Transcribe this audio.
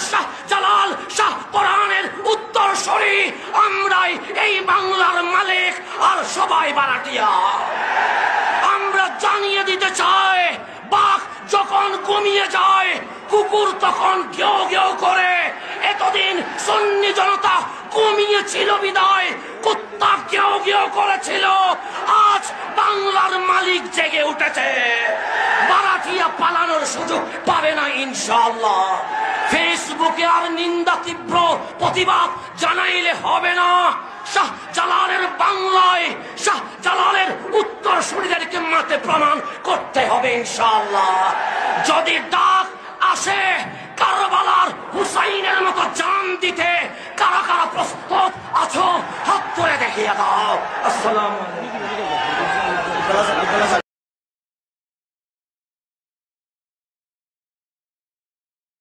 শাহ জালাল শাহ পরানের উত্তরসূরি আমরাই এই বাংলার মালিক আর সবাই বারাটিয়া। আমরা জানিয়ে দিতে চাই, বাঘ যখন ঘুমিয়ে যায় কুকুর তখন ঘেউ ঘেউ করে। এতদিন সুন্নি জনতা ঘুমিয়েছিল বিদায় কুত্তা ঘেউ ঘেউ করেছিল। আজ বাংলার মালিক জেগে উঠেছে, বারাটিয়া পালানোর সুযোগ পাবে না ইনশাআল্লাহ। ফেসবুকে আর নিন্দা তীব্র প্রতিবাদ জানাইলে হবে না। শাহ জালালের বাংলায় শাহ জালালের উত্তরসূরিদেরকে মাঠে প্রমাণ করতে হবে ইনশাআল্লাহ। যদি ডাক আসে কারবালার হুসাইনের মতো জান দিতে, কারা কারা প্রস্তুত আছো হাত তুলে দেখিয়ে দাও। আসসালামু আলাইকুম।